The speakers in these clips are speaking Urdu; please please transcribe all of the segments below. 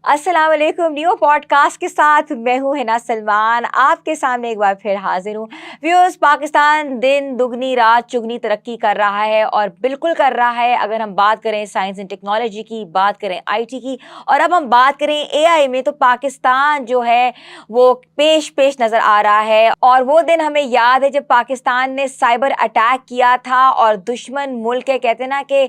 السلام علیکم. نیو پوڈ کاسٹ کے ساتھ میں ہوں ہنا سلمان, آپ کے سامنے ایک بار پھر حاضر ہوں. ویورز, پاکستان دن دگنی رات چگنی ترقی کر رہا ہے اور بالکل کر رہا ہے. اگر ہم بات کریں سائنس اینڈ ٹیکنالوجی کی, بات کریں آئی ٹی کی, اور اب ہم بات کریں اے آئی میں, تو پاکستان جو ہے وہ پیش نظر آ رہا ہے. اور وہ دن ہمیں یاد ہے جب پاکستان نے سائبر اٹیک کیا تھا اور دشمن ملک کے کہتے ہیں نا کہ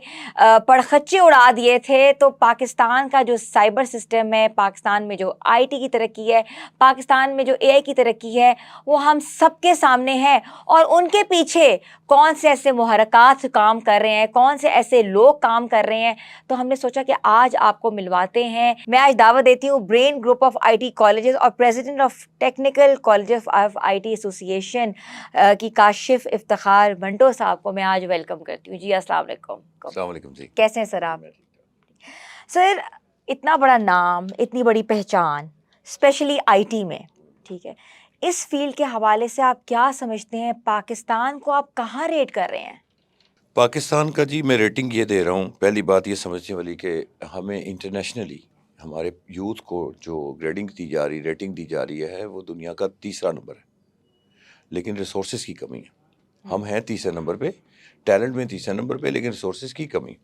پڑخچے اڑا دیے تھے. تو پاکستان کا جو سائبر سسٹم ہے, پاکستان میں جو آئی ٹی کی ترقی ہے, پاکستان میں جو اے آئی کی ترقی ہے, وہ ہم سب کے سامنے ہے. اور ان کے پیچھے کون سے ایسے محرکات کام کر رہے ہیں, کون سے ایسے لوگ کام کر رہے ہیں, تو ہم نے سوچا کہ آج آپ کو ملواتے ہیں. میں آج دعوت دیتی ہوں brain group of I T colleges اور president of technical colleges of I T association کی کاشف افتخار منٹو صاحب کو میں آج ویلکم کرتی ہوں. جی السلام علیکم. السلام علیکم جی. کیسے ہیں سر آپ؟ سر, اتنا بڑا نام, اتنی بڑی پہچان, اسپیشلی آئی ٹی میں, ٹھیک ہے, اس فیلڈ کے حوالے سے آپ کیا سمجھتے ہیں, پاکستان کو آپ کہاں ریٹ کر رہے ہیں؟ پاکستان کا جی میں ریٹنگ یہ دے رہا ہوں. پہلی بات یہ سمجھنے والی کہ ہمیں انٹرنیشنلی ہمارے یوتھ کو جو گریڈنگ دی جا رہی, ریٹنگ دی جا رہی ہے, وہ دنیا کا 3را نمبر ہے. لیکن ریسورسز کی کمی ہے. ہم ہیں 3رے نمبر پہ, ٹیلنٹ میں 3رے نمبر پہ, لیکن ریسورسز کی کمی.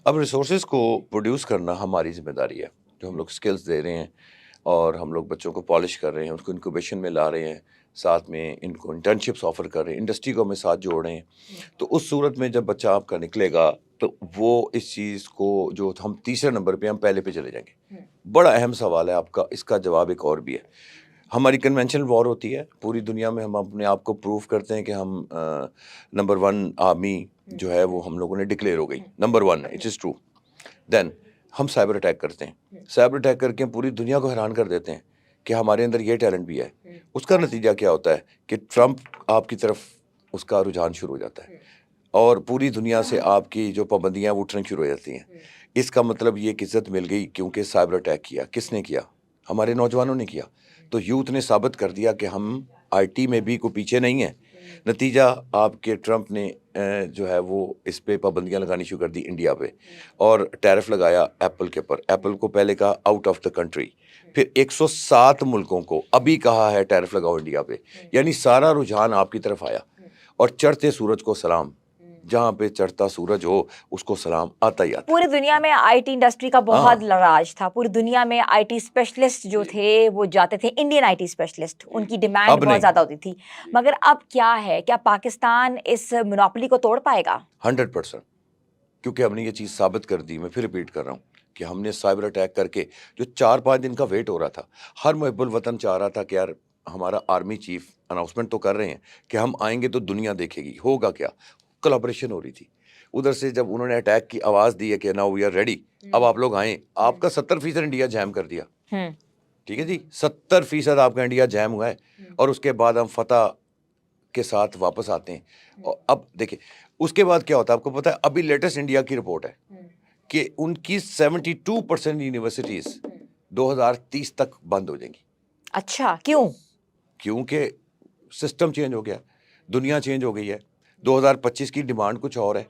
اب ریسورسز کو پروڈیوس کرنا ہماری ذمہ داری ہے. جو ہم لوگ اسکلز دے رہے ہیں اور ہم لوگ بچوں کو پالش کر رہے ہیں, ان کو انکوبیشن میں لا رہے ہیں, ساتھ میں ان کو انٹرنشپس آفر کر رہے ہیں, انڈسٹری کو ہمیں ساتھ جوڑ رہے ہیں. تو اس صورت میں جب بچہ آپ کا نکلے گا تو وہ اس چیز کو, جو ہم 3رے نمبر پہ, ہم پہلے پہ چلے جائیں گے. بڑا اہم سوال ہے آپ کا. اس کا جواب ایک اور بھی ہے. ہماری کنونشنل وار ہوتی ہے پوری دنیا میں, ہم اپنے آپ کو پروف کرتے ہیں کہ ہم نمبر 1 آرمی جو ہے وہ ہم لوگوں نے ڈکلیئر ہو گئی, نمبر 1 ہے, اٹ از ٹرو. دین ہم سائبر اٹیک کرتے ہیں. سائبر اٹیک کر کے پوری دنیا کو حیران کر دیتے ہیں کہ ہمارے اندر یہ ٹیلنٹ بھی ہے. اس کا نتیجہ کیا ہوتا ہے کہ ٹرمپ آپ کی طرف اس کا رجحان شروع ہو جاتا ہے اور پوری دنیا سے آپ کی جو پابندیاں وہ اٹھنا شروع ہو جاتی ہیں. اس کا مطلب یہ کہ عزت مل گئی, کیونکہ سائبر اٹیک کیا کس نے کیا؟ ہمارے نوجوانوں نے کیا. تو یوتھ نے ثابت کر دیا کہ ہم آئی ٹی میں بھی کوئی پیچھے نہیں ہیں. نتیجہ آپ کے ٹرمپ نے جو ہے وہ اس پہ پابندیاں لگانی شروع کر دی انڈیا پہ, اور ٹیرف لگایا ایپل کے اوپر. ایپل کو پہلے کہا آؤٹ آف دا کنٹری, پھر 107 ملکوں کو ابھی کہا ہے ٹیرف لگاؤ انڈیا پہ. یعنی سارا رجحان آپ کی طرف آیا. اور چڑھتے سورج کو سلام, جہاں پہ چڑھتا سورج ہو اس کو سلام آتا ہی آتا. پوری دنیا میں آئی ٹی انڈسٹری کا بہت راج تھا. پوری دنیا میں آئی ٹی اسپیشلسٹ جو تھے وہ جاتے تھے, انڈین آئی ٹی اسپیشلسٹ, ان کی ڈیمانڈ بہت زیادہ ہوتی تھی. مگر اب کیا ہے, کیا پاکستان اس مونوپولی کو توڑ پائے گا؟ 100%. کیونکہ ہم نے یہ چیز ثابت کر دی. میں پھر ریپیٹ کر رہا ہوں کہ ہم نے سائبر اٹیک کر کے جو 4-5 دن کا ویٹ ہو رہا تھا, ہر محب الوطن چاہ رہا تھا کہ یار ہمارا آرمی چیف اناؤنسمنٹ تو کر رہے ہیں کہ ہم آئیں گے تو دنیا دیکھے گی, ہوگا کیا. کولابریشن ہو رہی تھی ادھر سے. جب انہوں نے اٹیک کی آواز دی ہے کہ ناؤ وی آر ریڈی, اب آپ لوگ آئیں, آپ کا 70% انڈیا جیم کر دیا. ٹھیک ہے جی, 70% آپ کا انڈیا جیم ہوا ہے. اور اس کے بعد ہم فتح کے ساتھ واپس آتے ہیں. اور اب دیکھیں اس کے بعد کیا ہوتا ہے, آپ کو پتا ہے ابھی لیٹسٹ انڈیا کی رپورٹ ہے کہ ان کی 72% یونیورسٹیز 2030 تک بند ہو جائیں گی. اچھا, کیوں؟ کیونکہ سسٹم چینج ہو گیا, دنیا چینج ہو گئی ہے. 2025 کی ڈیمانڈ کچھ اور ہے.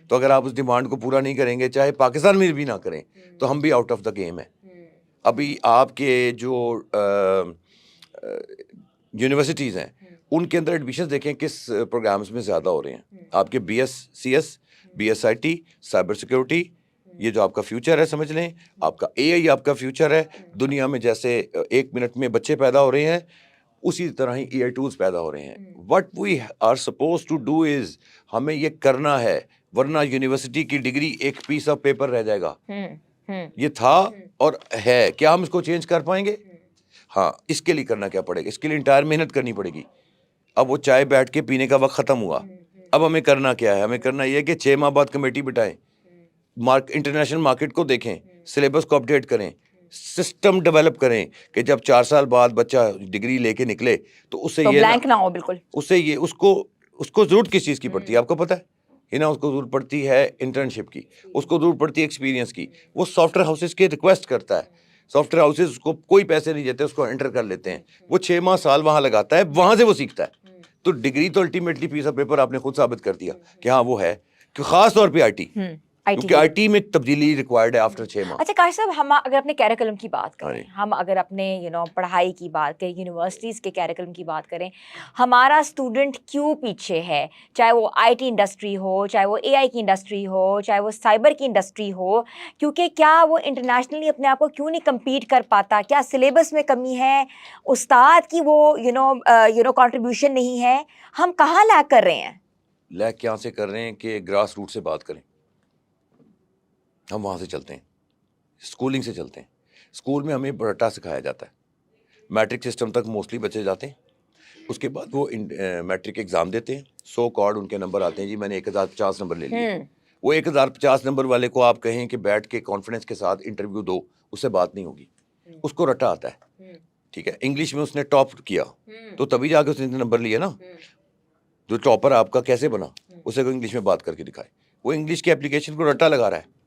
تو اگر آپ اس ڈیمانڈ کو پورا نہیں کریں گے, چاہے پاکستان میں بھی نہ کریں, تو ہم بھی آؤٹ آف دا گیم ہے. ابھی آپ کے جو یونیورسٹیز ہیں ان کے اندر ایڈمیشن دیکھیں کس پروگرامز میں زیادہ ہو رہے ہیں. آپ کے B S C S, B S I T, cyber security, یہ جو آپ کا فیوچر ہے سمجھ لیں. آپ کا اے آئی آپ کا فیوچر ہے. دنیا میں جیسے 1 منٹ میں بچے پیدا ہو رہے ہیں, اسی طرح ہی اے آئی ٹولز پیدا ہو رہے ہیں. What we are supposed to do is, ہمیں یہ کرنا ہے, ورنہ یونیورسٹی کی ڈگری ایک پیس آف پیپر رہ جائے گا. یہ تھا اور ہے, کیا ہم اس کو چینج کر پائیں گے؟ ہاں. اس کے لیے کرنا کیا پڑے گا, اس کے لیے انٹائر محنت کرنی پڑے گی. اب وہ چائے بیٹھ کے پینے کا وقت ختم ہوا. اب ہمیں کرنا کیا ہے, ہمیں کرنا یہ ہے کہ 6 ماہ بعد کمیٹی بٹھائیں, انٹرنیشنل مارکیٹ کو دیکھیں, سلیبس کو اپڈیٹ کریں, سسٹم ڈیولپ کریں کہ جب 4 سال بعد بچہ ڈگری لے کے نکلے تو اس سے یہ بلینک نہ ہو. بالکل. اس سے یہ اس کو ضرورت کس چیز کی پڑتی ہے آپ کو پتہ ہے نا؟ اس کو ضرورت پڑتی ہے انٹرنشپ کی, اس کو ضرورت پڑتی ہے ایکسپیرینس کی. وہ سافٹ ویئر ہاؤسز کے ریکویسٹ کرتا ہے. سافٹ ویئر ہاؤسز اس کو کوئی پیسے نہیں دیتے, اس کو انٹر کر لیتے ہیں. وہ 6 ماہ سال وہاں لگاتا ہے, وہاں سے وہ سیکھتا ہے. تو ڈگری تو الٹیمیٹلی پیس آف پیپر آپ نے خود ثابت کر دیا کہ ہاں وہ ہے, کہ خاص طور پہ آئی ٹی. کیونکہ آئی ٹی میں تبدیلی ریکوائرڈ ہے آفٹر 6 ماہ. اچھا کاش صاحب، ہم اگر اپنے کیریکولم کی بات کریں، ہاں جی. ہم اگر اپنے پڑھائی کی بات کریں، یونیورسٹیز کے کیریکولم کی بات کریں، ہمارا اسٹوڈنٹ کیوں پیچھے ہے؟ چاہے وہ آئی ٹی انڈسٹری ہو، چاہے وہ اے آئی کی انڈسٹری ہو، چاہے وہ سائبر کی انڈسٹری ہو، کیونکہ کیا وہ انٹرنیشنلی اپنے آپ کو کیوں نہیں کمپیٹ کر پاتا؟ کیا سلیبس میں کمی ہے؟ استاد کی وہ کنٹریبیوشن نہیں ہے؟ ہم کہاں لیک کر رہے ہیں؟ لیک یہاں سے کر رہے ہیں کہ گراس روٹ سے بات کریں. ہم وہاں سے چلتے ہیں، اسکولنگ سے چلتے ہیں. اسکول میں ہمیں رٹا سکھایا جاتا ہے. میٹرک سسٹم تک موسٹلی بچے جاتے ہیں. اس کے بعد وہ میٹرک ایگزام دیتے ہیں. 100 کارڈ ان کے نمبر آتے ہیں، جی میں نے 1050 نمبر لے لیے. وہ 1050 نمبر والے کو آپ کہیں کہ بیٹھ کے کانفیڈنس کے ساتھ انٹرویو دو، اس سے بات نہیں ہوگی. اس کو رٹا آتا ہے. ٹھیک ہے، انگلش میں اس نے ٹاپ کیا تو تبھی جا کے اس نے نمبر لیے نا. جو ٹاپر آپ کا کیسے بنا؟ اسے کو انگلش میں بات کر کے دکھائے. وہ انگلش کی اپلیکیشن کو رٹا لگا رہا ہے.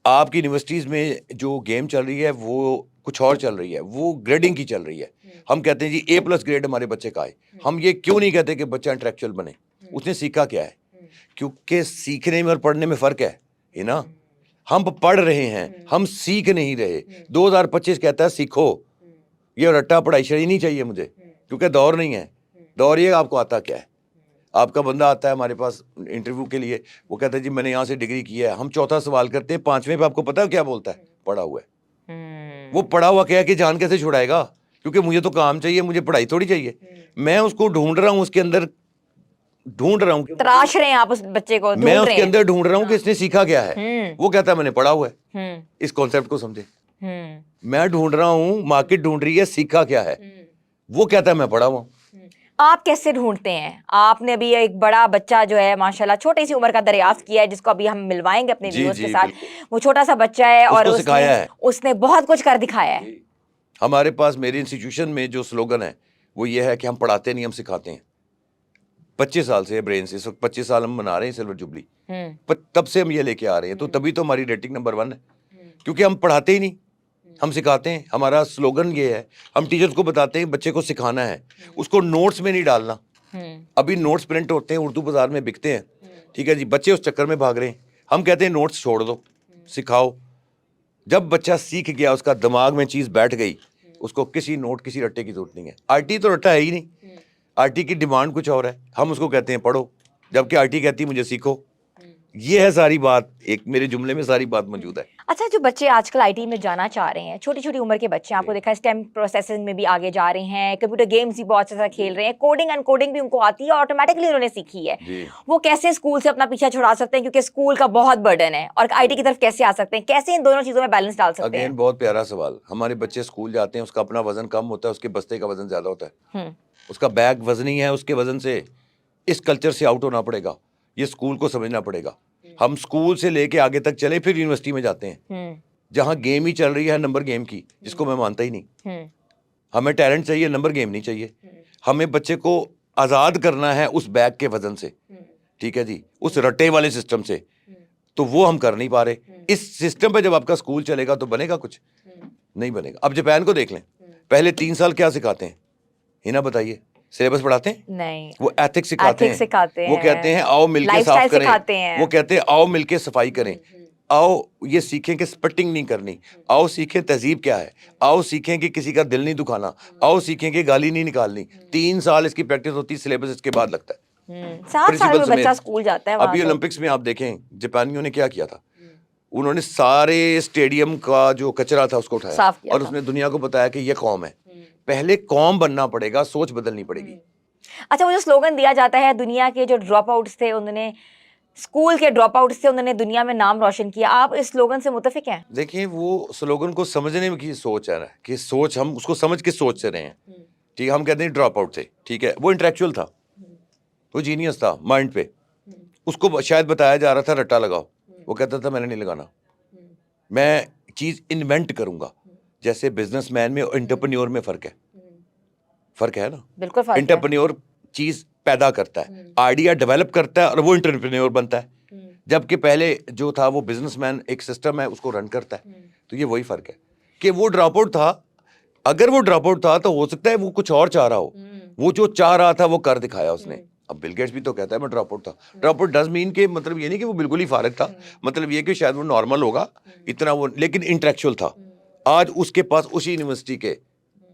آپ کی یونیورسٹیز میں جو گیم چل رہی ہے وہ کچھ اور چل رہی ہے، وہ گریڈنگ کی چل رہی ہے. ہم کہتے ہیں جی A+ گریڈ ہمارے بچے کا آئے. ہم یہ کیوں نہیں کہتے کہ بچہ انٹلیکچوئل بنے؟ اس نے سیکھا کیا ہے؟ کیونکہ سیکھنے میں اور پڑھنے میں فرق ہے نا. ہم پڑھ رہے ہیں، ہم سیکھ نہیں رہے. 2025 کہتا ہے سیکھو. یہ رٹا پڑھائی شڑی نہیں چاہیے مجھے، کیونکہ دور نہیں ہے. دور یہ آپ کو آتا کیا ہے. آپ کا بندہ آتا ہے ہمارے پاس انٹرویو کے لیے، وہ کہتا ہے جی میں نے یہاں سے ڈگری کی ہے. ہم چوتھا سوال کرتے ہیں، 5ویں پہ آپ کو پتا ہے کیا بولتا ہے؟ پڑھا ہوا ہے. وہ پڑھا ہوا کیا کہ جان کیسے چھڑائے گا؟ کیونکہ مجھے تو کام چاہیے، مجھے پڑھائی تھوڑی چاہیے. میں اس کو ڈھونڈ رہا ہوں، اس کے اندر ڈھونڈ رہا ہوں، تراش رہے ہیں آپ اس بچے کو، میں اس کے اندر ڈھونڈ رہا ہوں کہ اس نے سیکھا کیا ہے. وہ کہتا ہے میں نے پڑھا ہوا ہے. اس کانسیپٹ کو سمجھے. میں ڈھونڈ رہا ہوں، مارکیٹ ڈھونڈ رہی ہے سیکھا کیا ہے. وہ کہتا ہے میں پڑھا ہوا ہوں. آپ کیسے ڈھونڈتے ہیں؟ آپ نے ابھی ایک بڑا بچہ جو ہے ماشاءاللہ چھوٹی سی عمر کا دریافت کیا ہے، جس کو ابھی ہم ملوائیں گے اپنے ویورز کے ساتھ. وہ چھوٹا سا بچہ ہے اور اس نے بہت کچھ کر دکھایا ہے. ہمارے پاس میری انسٹیٹیوشن میں جو سلوگن ہے وہ یہ ہے کہ ہم پڑھاتے نہیں، ہم سکھاتے ہیں. 25 سال سے برین سے، اس وقت 25 سال ہم منا رہے ہیں سلور جوبلی. تب سے ہم یہ لے کے آ رہے ہیں، تو تبھی تو ہماری ریٹنگ نمبر 1 ہے. کیونکہ ہم پڑھاتے ہی نہیں، ہم سکھاتے ہیں. ہمارا سلوگن یہ ہے، ہم ٹیچرز کو بتاتے ہیں بچے کو سکھانا ہے، اس کو نوٹس میں نہیں ڈالنا. ابھی نوٹس پرنٹ ہوتے ہیں، اردو بازار میں بکتے ہیں. ٹھیک ہے جی، بچے اس چکر میں بھاگ رہے ہیں. ہم کہتے ہیں نوٹس چھوڑ دو، سکھاؤ. جب بچہ سیکھ گیا، اس کا دماغ میں چیز بیٹھ گئی، اس کو کسی نوٹ کسی رٹے کی ضرورت نہیں ہے. آر ٹی تو رٹا ہے ہی نہیں. آر ٹی کی ڈیمانڈ کچھ اور ہے. ہم اس کو کہتے ہیں پڑھو، جبکہ آر ٹی کہتی ہے مجھے سیکھو. یہ ہے ساری بات، ایک میرے جملے میں ساری بات موجود ہے. اچھا، جو بچے آج کل آئی ٹی میں جانا چاہ رہے ہیں، چھوٹی چھوٹی عمر کے بچے، آپ کو دیکھا ہے اسٹیم پروسیسنگ میں بھی آگے جا رہے ہیں، کمپیوٹر گیمز بھی بہت زیادہ کھیل رہے ہیں، کوڈنگ ان کوڈنگ بھی ان کو آتی ہے، آٹومیٹکلی انہوں نے سیکھی ہے. وہ کیسے اسکول سے اپنا پیچھا چھڑا سکتے ہیں؟ کیونکہ اسکول کا بہت برڈن ہے، اور آئی ٹی کی طرف کیسے آ سکتے ہیں؟ کیسے ان دونوں چیزوں میں بیلنس ڈال سکتے ہیں؟ اگین بہت پیارا سوال. ہمارے بچے اسکول جاتے ہیں، اس کا اپنا وزن کم ہوتا ہے، اس کے بستے کا وزن زیادہ ہوتا ہے. اس کا بیگ وزنی ہے، اس کے وزن سے. اس کلچر سے آؤٹ ہونا پڑے گا. یہ اسکول کو سمجھنا پڑے گا. ہم اسکول سے لے کے آگے تک چلے، پھر یونیورسٹی میں جاتے ہیں جہاں گیم ہی چل رہی ہے، نمبر گیم کی، جس کو میں مانتا ہی نہیں. ہمیں ٹیلنٹ چاہیے، نمبر گیم نہیں چاہیے. ہمیں بچے کو آزاد کرنا ہے اس بیگ کے وزن سے. ٹھیک ہے جی، اس رٹے والے سسٹم سے. تو وہ ہم کر نہیں پا رہے. اس سسٹم پہ جب آپ کا اسکول چلے گا تو بنے گا کچھ؟ نہیں بنے گا. اب جاپان کو دیکھ لیں، پہلے 3 سال کیا سکھاتے ہیں؟ ہینا بتائیے. سلیبس پڑھاتے ہیں؟ نہیں. وہ ایتھکس سکھاتے ہیں. وہ کہتے ہیں آؤ مل کے صاف کریں. وہ کہتے ہیں آؤ مل کے صفائی کریں. آؤ یہ سیکھیں کہ سپٹنگ نہیں کرنی. آؤ سیکھیں تہذیب کیا ہے. آؤ سیکھیں کہ کسی کا دل نہیں دکھانا. آؤ سیکھیں کہ گالی نہیں نکالنی. 3 سال اس کی پریکٹس ہوتی ہے، سلیبس اس کے بعد لگتا ہے. 7 سال میں بچہ اسکول جاتا ہے. ابھی اولمپکس میں آپ دیکھیں جاپانیوں نے کیا کیا تھا. انہوں نے سارے اسٹیڈیم کا جو کچرا تھا اس کو اٹھایا اور اس نے دنیا کو بتایا کہ یہ قوم ہے. پہلے قوم بننا پڑے گا، سوچ بدلنی پڑے گی. اچھا، وہ جو سلوگن دیا جاتا ہے، دنیا کے جو ڈراپ آؤٹس تھے، انہوں نے اسکول کے ڈراپ آؤٹس تھے، انہوں نے دنیا میں نام روشن کیا. آپ اس سلوگن سے متفق ہیں؟ دیکھیں، وہ سلوگن کو سمجھنے میں کی سوچ ہے نا، کہ سوچ ہم اس کو سمجھ کے سوچ سے رہے ہیں. ٹھیک ہے، ہم کہتے ہیں ڈراپ آؤٹ تھے. ٹھیک ہے، وہ انٹلیکچوئل تھا، وہ جینیس تھا مائنڈ پہ. اس کو شاید بتایا جا رہا تھا رٹا لگاؤ، وہ کہتا تھا میں نے نہیں لگانا، میں چیز انوینٹ کروں گا. جیسے بزنس مین میں اور انٹرپرینیور میں فرق ہے. فرق ہے نا؟ بالکل فرق ہے. انٹرپرینیور چیز پیدا کرتا ہے، آئیڈیا ڈیولپ کرتا ہے، اور وہ انٹرپرینیور بنتا ہے. جبکہ پہلے جو تھا وہ بزنس مین ایک سسٹم ہے، اس کو رن کرتا ہے. تو یہ وہی فرق ہے کہ وہ ڈراپ آؤٹ تھا. اگر وہ ڈراپ آؤٹ تھا تو ہو سکتا ہے وہ کچھ اور چاہ رہا ہو. وہ جو چاہ رہا تھا وہ کر دکھایا اس نے. اب بل گیٹس بھی تو کہتا ہے میں ڈراپ آؤٹ تھا. ڈراپ آؤٹ ڈز مین کہ مطلب یہ نہیں کہ وہ بالکل ہی فارغ تھا, مطلب یہ کہ شاید وہ نارمل ہوگا اتنا وہ, لیکن انٹلیکچوئل تھا. آج اس کے پاس اسی یونیورسٹی کے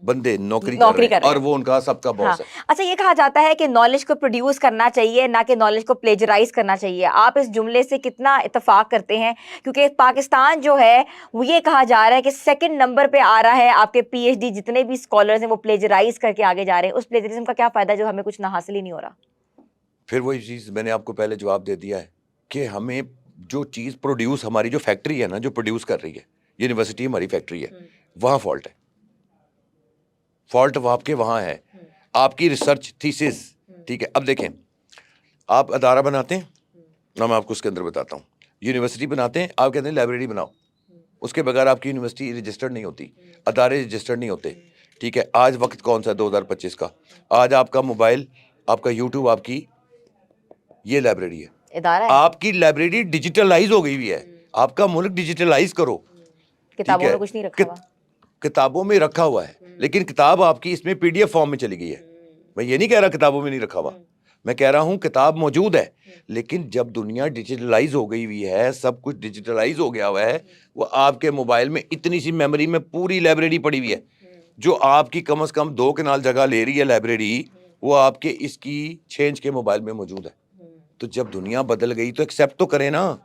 بندے نوکری کر رہے ہیں اور وہ ان کا سب کا باس ہے. اچھا, یہ کہا جاتا ہے کہ نالج کو پروڈیوس کرنا چاہیے نہ کہ نالج کو پلیجرائز کرنا چاہیے. آپ اس جملے سے کتنا اتفاق کرتے ہیں؟ کیونکہ پاکستان جو ہے وہ یہ کہا جا رہا ہے کہ سیکنڈ نمبر پہ آ رہا ہے. آپ کے پی ایچ ڈی جتنے بھی اسکالرز ہیں وہ پلیجرائز کر کے آگے جا رہے ہیں. اس پلیجرزم کا کیا فائدہ جو ہمیں کچھ نہ حاصل ہی نہیں ہو رہا؟ پھر وہی چیز میں نے آپ کو پہلے جواب دے دیا ہے کہ ہمیں جو چیز پروڈیوس, ہماری جو فیکٹری ہے نا جو پروڈیوس کر رہی ہے, یونیورسٹی ہماری فیکٹری ہے, وہاں فالٹ ہے. فالٹ آپ کے وہاں ہے, آپ کی ریسرچ تھیسس. ٹھیک ہے, اب دیکھیں آپ ادارہ بناتے ہیں نا, میں آپ کو اس کے اندر بتاتا ہوں. یونیورسٹی بناتے ہیں, آپ کہتے ہیں لائبریری بناؤ, اس کے بغیر آپ کی یونیورسٹی رجسٹرڈ نہیں ہوتی, ادارے رجسٹرڈ نہیں ہوتے. ٹھیک ہے, آج وقت کون سا ہے 2025 کا, آج آپ کا موبائل, آپ کا یوٹیوب آپ کی یہ لائبریری ہے, ادارہ ہے. آپ کی لائبریری ڈیجیٹلائز ہو گئی ہوئی ہے. آپ کا ملک ڈیجیٹلائز کرو. کتابوں میں کچھ نہیں رکھا ہوا, کتابوں میں رکھا ہوا ہے, لیکن کتاب آپ کی اس میں پی ڈی ایف فارم میں چلی گئی ہے. میں یہ نہیں کہہ رہا کتابوں میں نہیں رکھا ہوا, میں کہہ رہا ہوں کتاب موجود ہے, لیکن جب دنیا ڈیجیٹلائز ہو گئی ہوئی ہے, سب کچھ ڈیجیٹلائز ہو گیا ہوا ہے, وہ آپ کے موبائل میں اتنی سی میموری میں پوری لائبریری پڑی ہوئی ہے, جو آپ کی کم از کم 2 کنال جگہ لے رہی ہے لائبریری, وہ آپ کے اس کی 6 انچ کے موبائل میں موجود ہے. تو جب دنیا بدل گئی تو ایکسیپٹ تو کریں نا.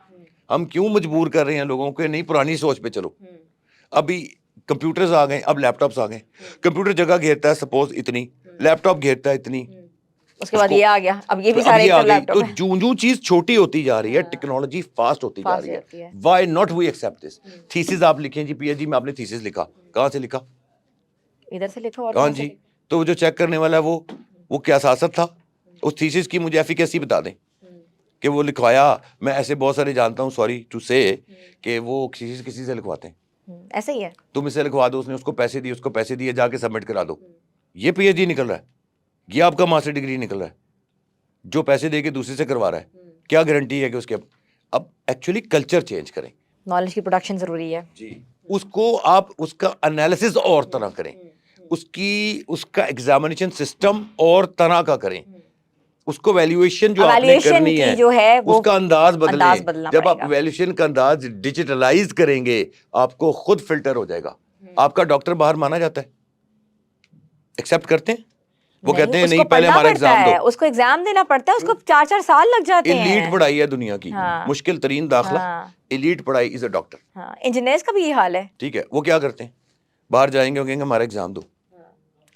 ہم کیوں مجبور کر رہے ہیں لوگوں کو, نہیں پرانی سوچ پہ چلو. ابھی کمپیوٹرز آ گئے, اب لیپ ٹاپس آ گئے. کمپیوٹر جگہ گھیرتا ہے سپوز اتنی, لیپ ٹاپ گھیرتا ہے اتنی, اس کے بعد یہ آ گیا, اب یہ بھی اب سارے یہ آ گئی. لیپ تو ٹاپ. جوں چیز چھوٹی ہوتی جا رہی ہے, ٹیکنالوجی فاسٹ ہوتی جا رہی ہے. Why not we accept this. Thesis آپ لکھیں جی, پی ایچ ڈی میں آپ نے تھیسز لکھا, کہاں سے لکھا؟ ادھر سے لکھا. اور ہاں جی, تو جو چیک کرنے والا ہے وہ کیا سیاست تھا, اس تھیسز کی مجھے ایفیکیسی بتا دیں کہ وہ لکھوایا. میں ایسے بہت سارے جانتا ہوں, سوری ٹو سے, کہ وہ کسی سے لکھواتے ہیں. ایسے ہی ہے, تم اسے لکھوا دو, اس نے اس کو پیسے دیے, اس کو پیسے دیے, جا کے سبمٹ کرا دو. یہ پی ایچ ڈی نکل رہا ہے, یہ آپ کا ماسٹر ڈگری نکل رہا ہے, جو پیسے دے کے دوسرے سے کروا رہا ہے. کیا گارنٹی ہے کہ اس کے اب ایکچولی کلچر چینج کریں. نالج کی پروڈکشن ضروری ہے جی, اس کو آپ اس کا انالیسس اور طرح کریں, اس کا ایگزامینیشن سسٹم اور طرح کا کریں, اس کو ویلیویشن جو آپ نے کرنی ہے جو ہے اس کا انداز بدلیں. بدلنا جب پڑے آپ گا. ویلیویشن کا انداز ڈیجیٹلائز کریں گے, آپ کو خود فلٹر ہو جائے گا. آپ کا ڈاکٹر باہر مانا جاتا ہے, ایکسیپٹ کرتے ہیں, وہ کہتے ہیں نہیں پہلے ہمارا ایگزام دو. اس کو ایگزام دینا پڑتا ہے, اس کو 4 سال لگ جاتے ہیں. ایلیٹ پڑھائی ہے دنیا کی, مشکل ترین داخلہ ایلیٹ پڑھائی از اے ڈاکٹر. انجینئرز کا بھی یہ حال ہے. ٹھیک ہے, وہ کیا کرتے ہیں, باہر جائیں گے, وہ کہیں گے ہمارا ایگزام دو.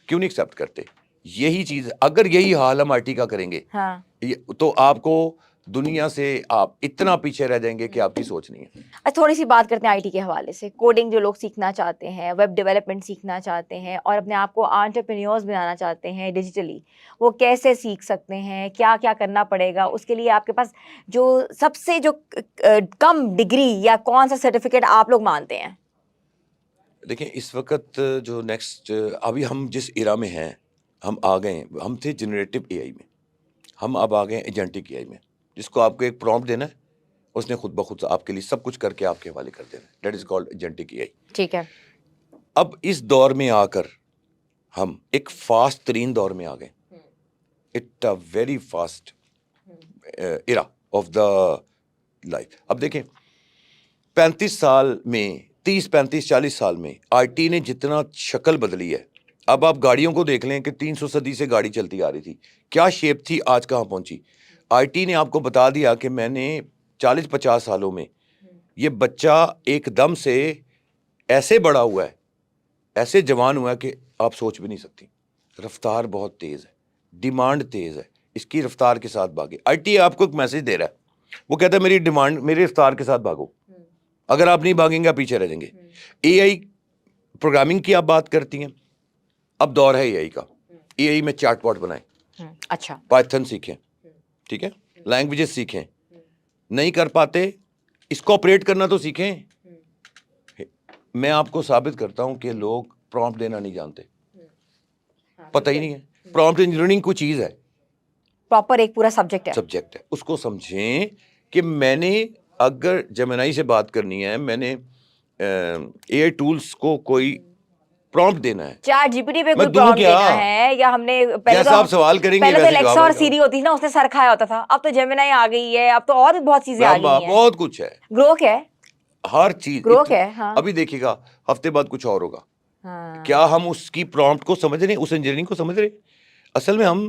کیوں نہیں ایکسیپٹ کرتے؟ یہی چیز, اگر یہی حال ہم آئی ٹی کا کریں گے تو آپ کو دنیا سے آپ اتنا پیچھے رہ جائیں گے کہ آپ کی سوچ نہیں ہے. تھوڑی سی بات کرتے ہیں آئی ٹی کے حوالے سے. کوڈنگ جو لوگ سیکھنا چاہتے ہیں, ویب ڈیولپمنٹ سیکھنا چاہتے ہیں اور اپنے آپ کو انٹرپرینیورز بنانا چاہتے ہیں ڈیجیٹلی, وہ کیسے سیکھ سکتے ہیں؟ کیا کیا کرنا پڑے گا اس کے لیے؟ آپ کے پاس جو سب سے جو کم ڈگری یا کون سا سرٹیفکیٹ آپ لوگ مانتے ہیں؟ دیکھیں اس وقت جو نیکسٹ, ابھی ہم جس ایرا میں ہیں, ہم آ گئے, ہم تھے جنریٹو اے آئی میں, ہم اب آ گئے ایجنٹک اے آئی میں, جس کو آپ کو ایک پرومپٹ دینا ہے, اس نے خود بخود آپ کے لیے سب کچھ کر کے آپ کے حوالے کر دینا. دیٹ از کالڈ ایجنٹک اے آئی. ٹھیک ہے. اب اس دور میں آ کر ہم ایک فاسٹ ترین دور میں آ گئے. It a very fast era of the life. اب دیکھیں 35 سال میں, 30-35-40 سال میں آئی ٹی نے جتنا شکل بدلی ہے. اب آپ گاڑیوں کو دیکھ لیں کہ 300 صدی سے گاڑی چلتی آ رہی تھی, کیا شیپ تھی, آج کہاں پہنچی. آئی ٹی نے آپ کو بتا دیا کہ میں نے 40-50 سالوں میں یہ بچہ ایک دم سے ایسے بڑا ہوا ہے, ایسے جوان ہوا ہے کہ آپ سوچ بھی نہیں سکتی. رفتار بہت تیز ہے, ڈیمانڈ تیز ہے, اس کی رفتار کے ساتھ بھاگے. آئی ٹی آپ کو ایک میسج دے رہا ہے, وہ کہتا ہے میری ڈیمانڈ میری رفتار کے ساتھ بھاگو, اگر آپ نہیں بھاگیں گے آپ پیچھے رہ جائیں گے. اے آئی پروگرامنگ کی آپ بات کرتی ہیں, اب دور ہے اے آئی کا. اے آئی میں چیٹ باٹ بنائیں, اچھا پائتھن سیکھیں, ٹھیک ہے, لینگویجز سیکھیں. نہیں کر پاتے, اس کو آپریٹ کرنا تو سیکھیں. میں آپ کو ثابت کرتا ہوں کہ لوگ پرومپٹ دینا نہیں جانتے, پتہ ہی نہیں ہے. پرومپٹ انجینئرنگ کوئی چیز ہے, پراپر ایک پورا سبجیکٹ ہے. اس کو سمجھیں کہ میں نے اگر جیمنائی سے بات کرنی ہے, میں نے اے آئی ٹولس کو کوئی prompt دینا ہے. چیٹ جی پی ٹی پہ میں کوئی دوں پرومپٹ کیا؟ دینا ہے یا ہم نے جیسا آپ سوال کریں گے پہلے تو ویسے الیکسا جواب اور آئے گا. سیری ہوتی تھی نا, اس نے سر کھایا ہوتا تھا. اب تو جیمنائی آ گئی ہے, اب تو اور بھی بہت چیزیں آ گئی ہیں. بہت کچھ ہے, گروک ہے, ہر چیز گروک ہے. ہاں ابھی دیکھیے گا ہفتے بعد کچھ اور ہوگا. ہاں کیا ہم اس کی پرومپٹ کو سمجھ رہے ہیں, اس انجینئرنگ کو سمجھ رہے ہیں؟ اصل میں ہم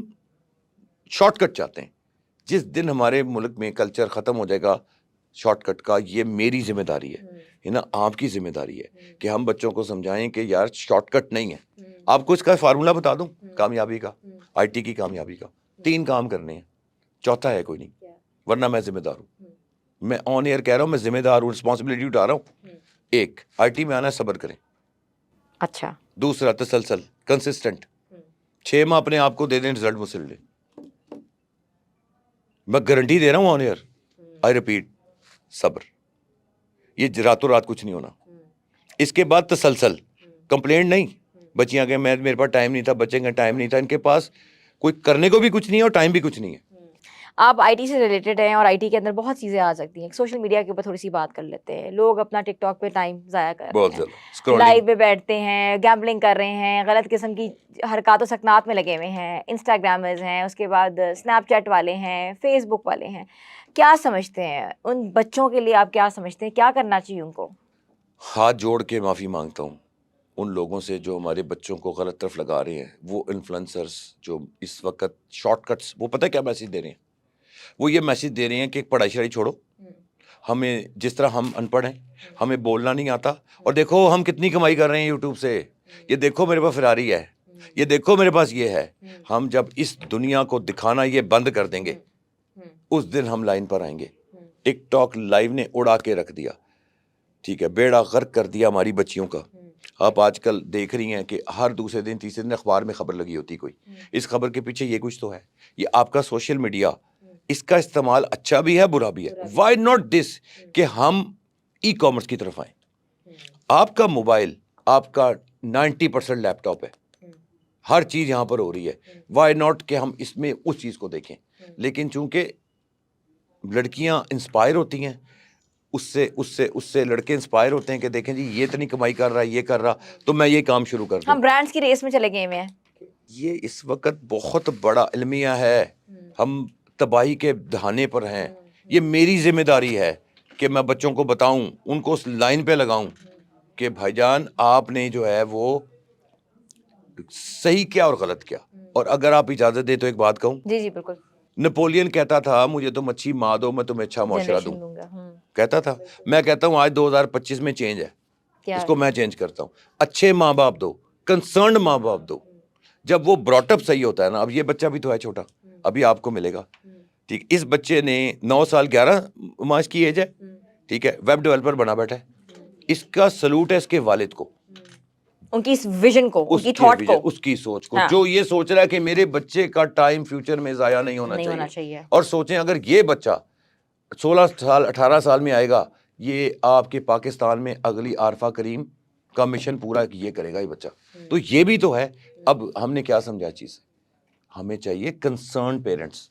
شارٹ کٹ چاہتے ہیں. جس دن ہمارے ملک میں کلچر ختم ہو جائے گا شارٹ کٹ کا, یہ میری ذمہ داری ہے نا, آپ کی ذمہ داری ہے کہ ہم بچوں کو سمجھائیں کہ یار شارٹ کٹ نہیں ہے. آپ کو اس کا فارمولا بتا دوں کامیابی کا, آئی ٹی کی کامیابی کا. 3 کام کرنے ہیں, چوتھا ہے کوئی نہیں, ورنہ میں ذمہ دار ہوں. میں آن ایئر کہہ رہا ہوں, میں ذمہ دار ہوں, رسپانسبلٹی اٹھا رہا ہوں. 1, آئی ٹی میں آنا ہے, صبر کریں. اچھا. 2, تسلسل, کنسسٹنٹ. 6 ماہ اپنے آپ کو دے دیں, رزلٹ مجھ سے لے. میں گارنٹی دے رہا ہوں آن ایئر, آئی ریپیٹ, صبر. یہ راتوں رات کچھ نہیں ہونا. اس کے بعد تسلسل, کمپلینٹ نہیں. بچیاں کہ میرے پاس ٹائم نہیں تھا, بچے کا ٹائم نہیں تھا, ان کے پاس کوئی کرنے کو بھی کچھ نہیں ہے اور ٹائم بھی کچھ نہیں ہے. آپ آئی ٹی سے ریلیٹڈ ہیں اور آئی ٹی کے اندر بہت چیزیں آ سکتی ہیں. سوشل میڈیا کے اوپر تھوڑی سی بات کر لیتے ہیں. لوگ اپنا ٹک ٹاک پہ ٹائم ضائع کر رہے بہت ہیں, زیادہ اسکرولنگ, لائیو پہ بیٹھتے ہیں, گیمبلنگ کر رہے ہیں, غلط قسم کی حرکات و سکنات میں لگے ہوئے ہیں. انسٹاگرامرز ہیں, اس کے بعد اسنیپ چیٹ والے ہیں, فیس بک والے ہیں. کیا سمجھتے ہیں ان بچوں کے لیے, آپ کیا سمجھتے ہیں کیا کرنا چاہیے ان کو؟ ہاتھ جوڑ کے معافی مانگتا ہوں ان لوگوں سے جو ہمارے بچوں کو غلط طرف لگا رہے ہیں. وہ انفلوئنسرز جو اس وقت شارٹ کٹس, وہ پتہ کیا میسج دے رہے ہیں؟ وہ یہ میسج دے رہے ہیں کہ پڑھائی شڑھائی چھوڑو, ہمیں جس طرح ہم ان پڑھ ہیں, ہمیں بولنا نہیں آتا, اور دیکھو ہم کتنی کمائی کر رہے ہیں یوٹیوب سے, یہ دیکھو میرے پاس فراری ہے, یہ دیکھو میرے پاس یہ ہے. ہم جب اس دنیا کو دکھانا یہ بند کر دیں گے, اس دن ہم لائن پر آئیں گے. ٹک ٹاک لائیو نے اڑا کے رکھ دیا, ٹھیک ہے, بیڑا غرق کر دیا ہماری بچیوں کا. آپ آج کل دیکھ رہی ہیں کہ ہر دوسرے دن تیسرے دن اخبار میں خبر لگی ہوتی کوئی. اس خبر کے پیچھے یہ کچھ تو ہے. یہ آپ کا سوشل میڈیا, اس کا استعمال اچھا بھی ہے برا بھی ہے. وائی ناٹ دس کہ ہم ای کامرس کی طرف آئیں. آپ کا موبائل, آپ کا 90% لیپ ٹاپ ہے, ہر چیز یہاں پر ہو رہی ہے. وائی ناٹ کہ ہم اس میں اس چیز کو دیکھیں. لیکن چونکہ لڑکیاں انسپائر ہوتی ہیں, اس سے لڑکے انسپائر ہوتے ہیں کہ دیکھیں جی یہ اتنی کمائی کر رہا ہے, یہ کر رہا, تو میں یہ کام شروع کر دوں. ہم برانڈز کی ریس میں چلے گئے ہیں. یہ اس وقت بہت بڑا المیہ ہے, ہم تباہی کے دہانے پر ہیں. یہ میری ذمہ داری ہے کہ میں بچوں کو بتاؤں, ان کو اس لائن پہ لگاؤں کہ بھائی جان آپ نے جو ہے وہ صحیح کیا اور غلط کیا. اور اگر آپ اجازت دیں تو ایک بات کہوں. جی جی بالکل. نپولین کہتا تھا مجھے تو مچھی ماں دو, میں تمہیں اچھا معاشرہ دوں, گا. کہتا تھا. میں کہتا ہوں آج 2025 میں چینج ہے, اس کو میں چینج کرتا ہوں. اچھے ماں باپ دو, کنسرنڈ ماں باپ دو. جب وہ براٹ اپ صحیح ہوتا ہے نا, اب یہ بچہ بھی تو ہے چھوٹا, ابھی آپ کو ملے گا, ٹھیک. اس بچے نے 9 سال 11 ماہ کی ایج ہے, ٹھیک ہے, ویب ڈیولپر بنا بیٹھا ہے. اس کا سلوٹ ہے اس کے والد کو, ان کی اس ویژن کو, ان کی کے تھاٹ کو, اس کی سوچ کو, جو یہ سوچ رہا ہے کہ میرے بچے کا ٹائم فیوچر میں ضائع نہیں ہونا چاہیے. اور سوچیں اگر یہ بچہ 16 سال 18 سال میں آئے گا, یہ آپ کے پاکستان میں اگلی عارفہ کریم کا مشن پورا یہ کرے گا یہ بچہ. تو یہ بھی تو ہے. اب ہم نے کیا سمجھا چیز, ہمیں چاہیے کنسرن پیرنٹس,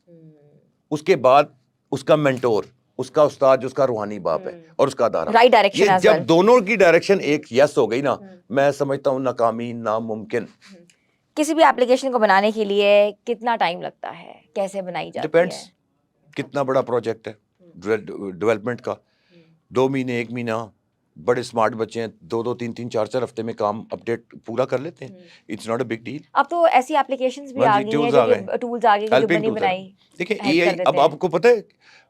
اس کے بعد اس کا مینٹور, اس کا استاد جو اس کا روحانی باپ ہے, اور اس کا ادارہ. Right direction. یہ جب دونوں کی ڈائریکشن ایک یس ہو گئی نا, میں سمجھتا ہوں ناکامی ناممکن. کسی بھی اپلیکیشن کو بنانے کے لیے کتنا ٹائم لگتا ہے, کیسے بنائی جاتی ہے؟ ڈیپینڈس کتنا بڑا پروجیکٹ ہے ڈیولپمنٹ کا. 2 مہینے 1 مہینہ, بڑے اسمارٹ بچے ہیں 2 3 4 ہفتے میں کام اپڈیٹ پورا کر لیتے ہیں. It's not a big deal. اب تو ایسی اپلیکیشنز بھی آ گئی ہیں, جو ٹولز آ گئے جو بنی بنائی. دیکھیں اے آئی, اب آپ کو پتہ ہے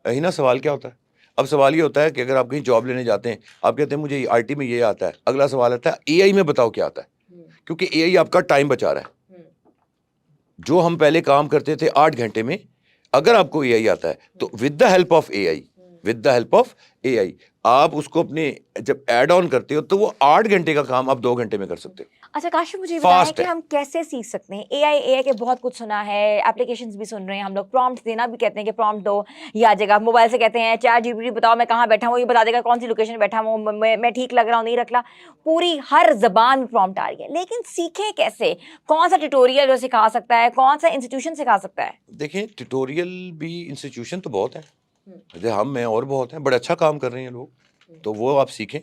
ہنا سوال کیا ہوتا ہے؟ اب سوال یہ ہوتا ہے کہ اگر آپ کہیں جاب لینے جاتے ہیں, آپ کہتے ہیں مجھے آئی ٹی میں یہ آتا ہے, اگلا سوال آتا ہے اے آئی میں بتاؤ کیا آتا ہے, کیونکہ اے آئی آپ کا ٹائم بچا رہا ہے. جو ہم پہلے کام کرتے تھے 8 گھنٹے میں, اگر آپ کو اے آئی آتا ہے تو ود دا ہیلپ آف اے آئی آپ اس کو اپنے جب ایڈ آن کرتے ہو تو وہ 8 گھنٹے کا کام آپ 2 گھنٹے میں کر سکتے ہو. اچھا کاشف, مجھے بتائیں کہ ہم کیسے سیکھ سکتے ہیں اے آئی کے بہت کچھ سنا ہے, اپلیکیشنز بھی سن رہے ہیں ہم لوگ, پرومپٹ دینا بھی کہتے ہیں کہ پرومپٹ دو یہ آ جائے گا. موبائل سے کہتے ہیں چیٹ جی پی ٹی بتاؤ میں کہاں بیٹھا ہوں, یہ بتا دے گا کون سی لوکیشن بیٹھا ہوں, میں ٹھیک لگ رہا ہوں نہیں رکھ رہا. پوری ہر زبان میں پرومپٹ آ رہی ہے, لیکن سیکھیں کیسے؟ کون سا ٹیوٹوریل جو سکھا سکتا ہے, کون سا انسٹیٹیوشن سکھا سکتا ہے؟ دیکھیں ٹیوٹوریل بھی انسٹیٹیوشن تو بہت ہیں, ہم میں اور بہت ہیں, بڑے اچھا کام کر رہے ہیں لوگ, تو وہ آپ سیکھیں.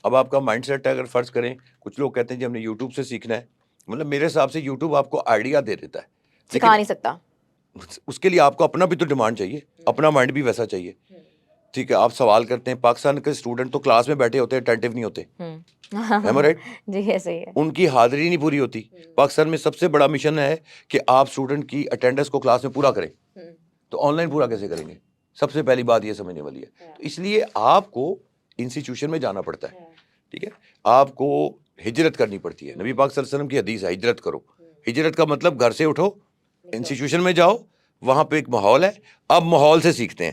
اب آپ کا مائنڈ سیٹ ہے, اگر فرض کریں کچھ لوگ کہتے ہیں جی ہم نے یوٹیوب سے سیکھنا ہے, مطلب میرے حساب سے یوٹیوب آپ کو آئیڈیا دے دیتا ہے, سکھا نہیں سکتا. اس کے لیے آپ کو اپنا بھی تو ڈیمانڈ چاہیے, اپنا مائنڈ بھی ویسا چاہیے. ٹھیک ہے, آپ سوال کرتے ہیں, پاکستان کے اسٹوڈنٹ تو کلاس میں بیٹھے ہوتے ہیں, اٹینٹیو نہیں ہوتے, رائٹ, جی یہ صحیح ہے. ان کی حاضری نہیں پوری ہوتی. پاکستان میں سب سے بڑا مشن ہے کہ آپ اسٹوڈنٹ کی اٹینڈنس کو کلاس میں پورا کریں, تو آن لائن پورا کیسے کریں گے؟ سب سے پہلی بات یہ سمجھنے والی ہے. تو اس لیے آپ کو انسٹیٹیوشن میں جانا پڑتا ہے. ٹھیک ہے, آپ کو ہجرت کرنی پڑتی ہے. نبی پاک صلی اللہ علیہ وسلم کی حدیث ہے, ہجرت کرو. ہجرت کا مطلب گھر سے اٹھو, انسٹیٹیوشن میں جاؤ, وہاں پہ ایک ماحول ہے, اب ماحول سے سیکھتے ہیں,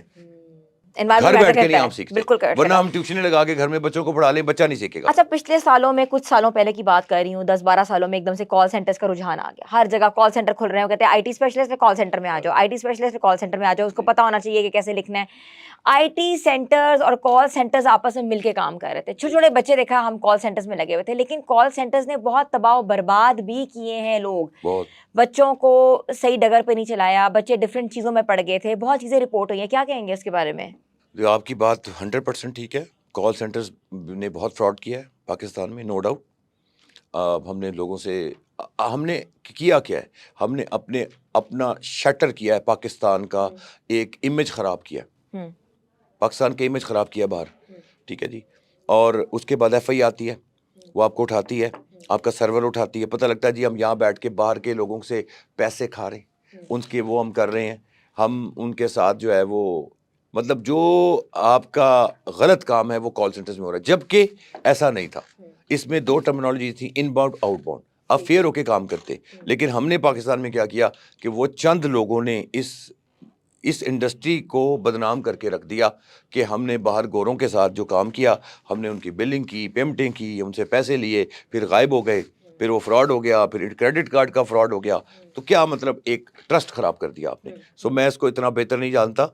گھر بیٹھ کے نہیں آپ سیکھتے, ورنہ ہم ٹیوشنیں لگا کے گھر میں بچوں کو پڑھا لیں, بچہ نہیں سیکھے گا. اچھا پچھلے سالوں میں, کچھ سالوں پہلے کی بات کر رہی ہوں, 10-12 سالوں میں ایک دم سے کال سینٹرز کا رجحان آ گیا. ہر جگہ کال سینٹر کھل رہے ہیں, وہ کہتے ہیں آئی ٹی اسپیشلسٹ ہے کال سینٹر میں آ جاؤ, آئی ٹی اسپیشلسٹ ہے کال سینٹر میں آ جاؤ. اس کو پتا ہونا چاہیے کہ کیسے لکھنا ہے. آئی ٹی سینٹرز اور کال سینٹرز آپس میں مل کے کام کر رہے تھے. چھوٹے چھوٹے بچے دیکھا ہم کال سینٹرز میں لگے ہوئے تھے, لیکن کال سینٹرز نے بہت تباہ و برباد بھی کیے ہیں لوگ. بچوں کو صحیح ڈگر پہ نہیں چلایا, بچے ڈفرینٹ چیزوں میں پڑ گئے تھے, بہت چیزیں رپورٹ ہوئی ہیں. کیا کہیں گے اس کے بارے میں؟ آپ کی بات 100% ٹھیک ہے. کال سینٹرز نے بہت فراڈ کیا ہے پاکستان میں, نو ڈاؤٹ. ہم نے لوگوں سے, ہم نے کیا کیا ہے, ہم نے اپنا شٹر کیا ہے پاکستان کا, ایک امیج خراب کیا, پاکستان کا امیج خراب کیا باہر. ٹھیک ہے جی, اور اس کے بعد ایف آئی آتی ہے, وہ آپ کو اٹھاتی ہے, آپ کا سرور اٹھاتی ہے, پتہ لگتا ہے جی ہم یہاں بیٹھ کے باہر کے لوگوں سے پیسے کھا رہے ہیں, ان کے وہ ہم کر رہے ہیں, ہم ان کے ساتھ جو ہے وہ, مطلب جو آپ کا غلط کام ہے وہ کال سینٹرز میں ہو رہا ہے, جبکہ ایسا نہیں تھا. اس میں 2 ٹرمینالوجی تھی, ان باؤنڈ آؤٹ باؤنڈ. آپ فیئر ہو کے کام کرتے, لیکن ہم نے پاکستان میں کیا کیا کہ وہ چند لوگوں نے اس انڈسٹری کو بدنام کر کے رکھ دیا کہ ہم نے باہر گوروں کے ساتھ جو کام کیا, ہم نے ان کی بلنگ کی, پیمنٹیں کی, ان سے پیسے لیے, پھر غائب ہو گئے, پھر وہ فراڈ ہو گیا, پھر کریڈٹ کارڈ کا فراڈ ہو گیا. تو کیا مطلب ایک ٹرسٹ خراب کر دیا آپ نے. سو میں اس کو اتنا بہتر نہیں جانتا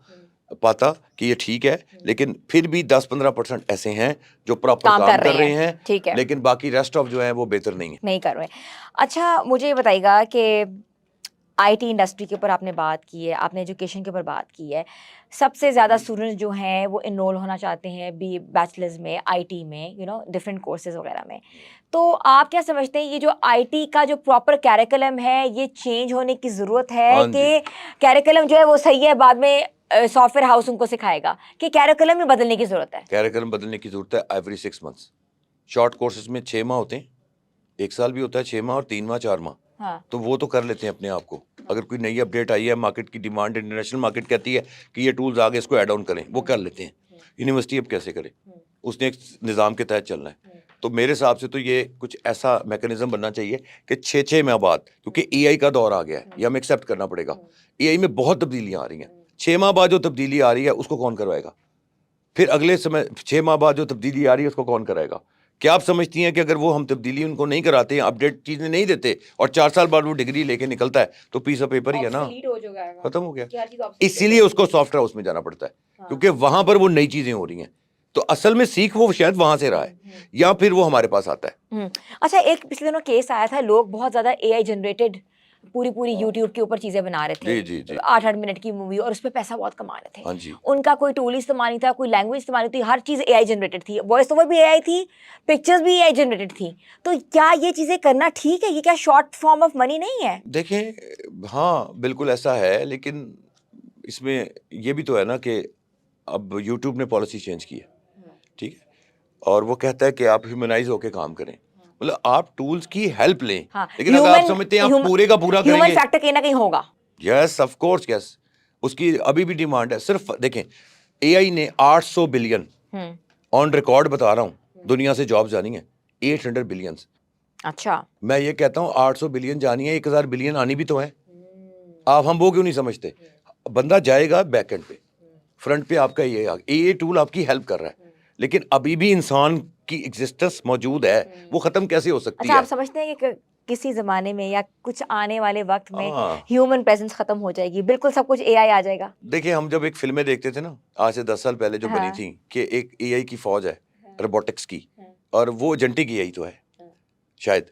پاتا کہ یہ ٹھیک ہے, لیکن پھر بھی 10-15% ایسے ہیں جو پراپر کام کر رہے ہیں, لیکن باقی ریسٹ آف جو ہیں وہ بہتر نہیں کر رہے. اچھا مجھے یہ بتائیے گا کہ آئی ٹی انڈسٹری کے اوپر آپ نے بات کی ہے, آپ نے ایجوکیشن کے اوپر بات کی ہے. سب سے زیادہ اسٹوڈنٹس جو ہیں وہ انرول ہونا چاہتے ہیں بیچلرز میں, آئی ٹی میں, ڈفرینٹ کورسز وغیرہ میں. تو آپ کیا سمجھتے ہیں یہ جو آئی ٹی کا جو پراپر کیریکولم ہے یہ چینج ہونے کی ضرورت ہے کہ کیریکولم جو ہے وہ صحیح ہے, بعد میں سافٹ ویئر ہاؤس ان کو سکھائے گا, کہ کیریکولم میں بدلنے کی ضرورت ہے؟ کیریکولم بدلنے کی ضرورت ہے ایوری 6 months. شارٹ کورسز میں 6 ماہ ہوتے ہیں, 1 سال بھی ہوتا ہے, 6 ماہ اور 3 ماہ 4 ماہ. تو وہ تو کر لیتے ہیں اپنے آپ کو. اگر کوئی نئی اپڈیٹ آئی ہے, مارکیٹ کی ڈیمانڈ, انٹرنیشنل مارکیٹ کہتی ہے کہ یہ ٹولز آگے, اس کو ایڈ آن کریں, وہ کر لیتے ہیں. یونیورسٹی اب کیسے کرے, اس نے ایک نظام کے تحت چلنا ہے. تو میرے حساب سے تو یہ کچھ ایسا میکانزم بننا چاہیے کہ 6 ماہ بعد, کیونکہ اے آئی کا دور آ گیا ہے, یہ ہمیں ایکسیپٹ کرنا پڑے گا. اے آئی میں بہت تبدیلیاں آ رہی ہیں. 6 ماہ بعد جو تبدیلی آ رہی ہے اس کو کون کروائے گا؟ پھر اگلے 6 ماہ بعد جو تبدیلی آ رہی ہے اس کو کون کرائے گا؟ کیا آپ سمجھتی ہیں کہ اگر وہ ہم تبدیلی ان کو نہیں کراتے ہیں, اپڈیٹ چیزیں نہیں دیتے, اور 4 سال بعد وہ ڈگری لے کے نکلتا ہے, تو پیس آف پیپر ہی ہے نا, ختم ہو گیا. اسی لیے اس کو سافٹ ویئر ہاؤس میں جانا پڑتا ہے, کیونکہ وہاں پر وہ نئی چیزیں ہو رہی ہیں. تو اصل میں سیکھ وہ شاید وہاں سے رہا ہے, یا پھر وہ ہمارے پاس آتا ہے. اچھا ایک پچھلے دنوں کیس آیا تھا, لوگ بہت زیادہ اے آئی جنریٹڈ پوری یوٹیوب کے اوپر چیزیں بنا رہے تھے, 8 منٹ کی مووی, اور اس پہ پیسہ بہت کما رہے تھے. ان کا کوئی ٹول استعمال نہیں تھا, کوئی لینگویج استعمال نہیں تھی, ہر چیز اے آئی جنریٹڈ تھی, وائس اوور بھی اے آئی تھی, پکچرز بھی اے آئی جنریٹڈ تھی. تو کیا یہ چیزیں کرنا ٹھیک ہے؟ یہ کیا شارٹ فارم آف منی نہیں ہے؟ دیکھیں, ہاں بالکل ایسا ہے, لیکن اس میں یہ بھی تو ہے نا کہ اب یوٹیوب نے پالیسی چینج کی ہے, ٹھیک ہے, اور وہ کہتا ہے کہ آپ ہیومنائز ہو کے کام کریں, مطلب آپ ٹولز کی ہیلپ لیں, لیکن اگر آپ سمجھتے ہیں آپ پورے کا پورا کریں گے, ہیومن فیکٹر کہیں نہ کہیں ہوگا. یس آف کورس, یس, اس کی ابھی بھی ڈیمانڈ ہے. صرف دیکھیں, اے آئی نے 800 بلین آن ریکارڈ بتا رہا ہوں دنیا سے جاب جانی ہے, 800 بلینس. اچھا میں یہ کہتا ہوں 800 بلین جانی ہے, 1000 بلین آنی بھی تو ہے. آپ ہم وہ کیوں نہیں سمجھتے؟ بندہ جائے گا بیک اینڈ پہ, فرنٹ پہ آپ کا یہ ٹول آپ کی ہیلپ کر رہا ہے, لیکن ابھی بھی انسان کی ایگزسٹنس موجود ہے, وہ ختم کیسے ہو سکتی ہے؟ آپ سمجھتے ہیں کہ کسی زمانے میں یا کچھ آنے والے وقت میں ہیومن پریزنس ختم ہو جائے گی, بالکل سب کچھ اے آئی آ جائے گا؟ دیکھیں, ہم جب ایک فلمیں دیکھتے تھے نا آج سے 10 سال پہلے جو بنی تھیں, کہ ایک اے آئی کی فوج ہے روبوٹکس کی, اور وہ ایجنٹک اے آئی تو ہے شاید,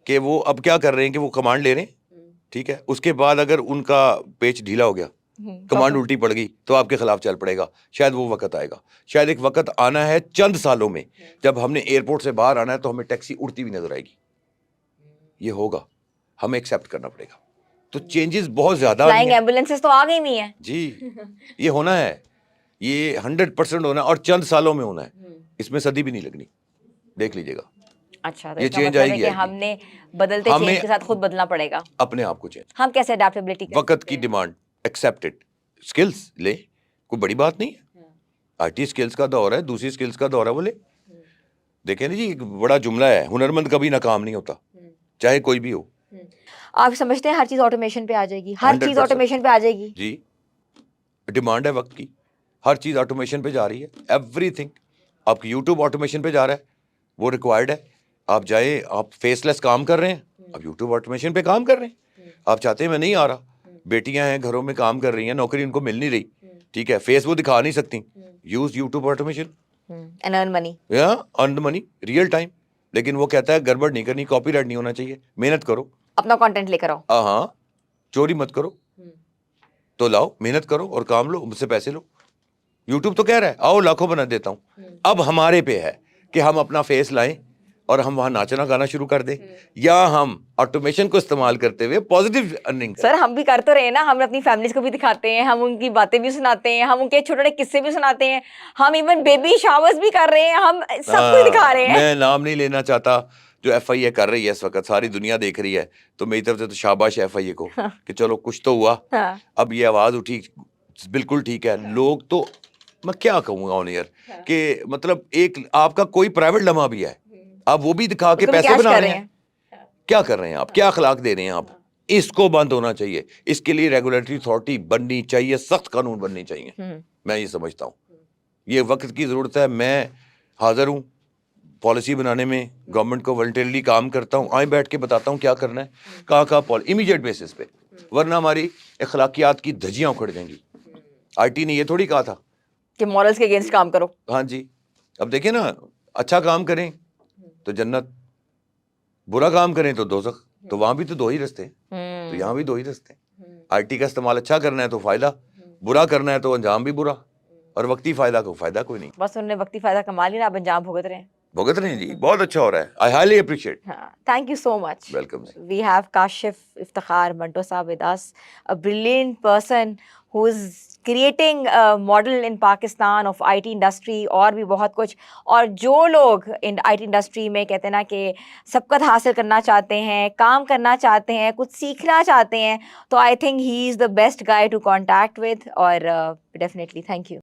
کہ وہ اب کیا کر رہے ہیں کہ وہ کمانڈ لے رہے ہیں, ٹھیک ہے, اس کے بعد اگر ان کا پیچ ڈھیلا ہو گیا کمانڈ الٹی پڑ گئی تو آپ کے خلاف چل پڑے گا. شاید وہ وقت آئے گا, شاید ایک وقت آنا ہے چند سالوں میں جب ہم نے ایئرپورٹ سے باہر آنا ہے تو ہمیں ٹیکسی اڑتی ہوئی نظر آئے گی. یہ ہوگا, ہمیں ایکسیپٹ کرنا پڑے گا. تو چینجز بہت زیادہ فلائنگ ایمبولینسز تو آ گئی ہوئی ہیں جی, یہ ہونا ہے, یہ 100% ہونا ہے اور چند سالوں میں ہونا ہے, اس میں صدی بھی نہیں لگنی, دیکھ لیجیے گا. اچھا, تو یہ اس کا چینج مطلب آئے ہے گی, کہ ہم نے بدلتے چینج کے ساتھ خود بدلنا پڑے گا, اپنے آپ کو چینج. ہم کیسے اڈیپٹیبلٹی وقت کی ڈیمانڈ ایکسیپٹڈ, اسکلز لے, کوئی بڑی بات نہیں ہے. آئی ٹی اسکلز کا دور ہے, دوسری اسکلز کا دور ہے, وہ لے. دیکھیں نا جی, ایک بڑا جملہ ہے, ہنرمند کبھی ناکام نہیں ہوتا, چاہے کوئی بھی ہو. آپ سمجھتے ہیں ہر چیز آٹومیشن پہ آ جائے گی, ہر چیز 100% آٹومیشن پہ آ جائے گی؟ جی, ڈیمانڈ ہے وقت کی, ہر چیز آٹومیشن پہ جا رہی ہے. ایوری تھنگ, آپ کی یوٹیوب آٹومیشن پہ جا رہا ہے, وہ ریکوائرڈ ہے. آپ جائیں, آپ فیس لیس کام کر رہے ہیں, اب یوٹیوب آٹومیشن پہ کام کر رہے ہیں. آپ چاہتے ہیں میں نہیں آ رہا, بیٹیاں ہیں گھروں میں کام کر رہی ہیں, نوکری ان کو مل نہیں رہی, ٹھیک ہے, فیس وہ دکھا نہیں سکتی, use YouTube automation and earn money, earn money real time. لیکن وہ کہتا ہے گڑبڑ نہیں کرنی, کاپی رائٹ نہیں ہونا چاہیے, محنت کرو, اپنا کانٹینٹ لے کر آؤ. ہاں, چوری مت کرو, تو لاؤ, محنت کرو اور کام لو, مجھ سے پیسے لو. یوٹیوب تو کہہ رہا ہے آؤ لاکھوں بنا دیتا ہوں. اب ہمارے پہ ہے کہ ہم اپنا فیس لائیں اور ہم وہاں ناچنا گانا شروع کر دیں, یا ہم آٹومیشن کو استعمال کرتے ہوئے پازیٹیو ارننگ. سر ہم بھی کر تو رہے ہیں نا, ہم اپنی فیملیز کو بھی دکھاتے ہیں, ہم ان کی باتیں بھی سناتے ہیں, ہم ان کے چھوٹے چھوٹے قصے بھی سناتے ہیں, ہم ایون بیبی شاورز بھی کر رہے ہیں, ہم سب کچھ دکھا رہے ہیں. میں نام نہیں لینا چاہتا, جو ایف آئی اے کر رہی ہے اس وقت, ساری دنیا دیکھ رہی ہے, تو میری طرف سے تو شاباش ایف آئی اے کو کہ چلو کچھ تو ہوا. اب یہ آواز اٹھی, بالکل ٹھیک ہے. لوگ تو میں کیا کہوں گا آن ایئر کہ مطلب ایک آپ کا کوئی پرائیویٹ لمحہ بھی ہے, آپ وہ بھی دکھا کے پیسے بنا رہے ہیں. کیا کر رہے ہیں آپ, کیا اخلاق دے رہے ہیں آپ, اس کو بند ہونا چاہیے. اس کے لیے ریگولیٹری اتھارٹی بننی چاہیے, سخت قانون بننے چاہیے. میں یہ سمجھتا ہوں یہ وقت کی ضرورت ہے. میں حاضر ہوں پالیسی بنانے میں, گورنمنٹ کو والنٹریلی کام کرتا ہوں, آئیں بیٹھ کے بتاتا ہوں کیا کرنا ہے, کہاں امیڈیٹ بیسس پہ, ورنہ ہماری اخلاقیات کی دھجیاں اکھڑ جائیں گی. آئی ٹی نے یہ تھوڑی کہا تھا کہ مورلز کے اگینسٹ کام کرو. ہاں جی, اب دیکھیں نا, اچھا کام کریں تو جنت, برا کام کریں تو دوزخ. تو وہاں بھی تو دو ہی رستے ہیں, تو یہاں بھی دو ہی رستے ہیں. آئی ٹی کا استعمال اچھا کرنا ہے تو فائدہ, برا کرنا ہے تو انجام بھی برا, اور وقتی فائدہ کو فائدہ کوئی نہیں. بس انہوں نے وقتی فائدہ کما لیا, آپ انجام بھگت رہے ہیں. بھگت رہے ہیں جی, بہت اچھا ہو رہا ہے. I highly appreciate. Thank you so much. Welcome. We have Kashif Iftikhar Manto صاحب with us, a brilliant person who is creating a model in Pakistan of IT industry, اور بھی بہت کچھ. اور جو لوگ ان IT انڈسٹری میں کہتے ہیں نا کہ سبقت حاصل کرنا چاہتے ہیں, کام کرنا چاہتے ہیں, کچھ سیکھنا چاہتے ہیں, تو I think he is the best guy to contact with. اور ڈیفینیٹلی تھینک یو.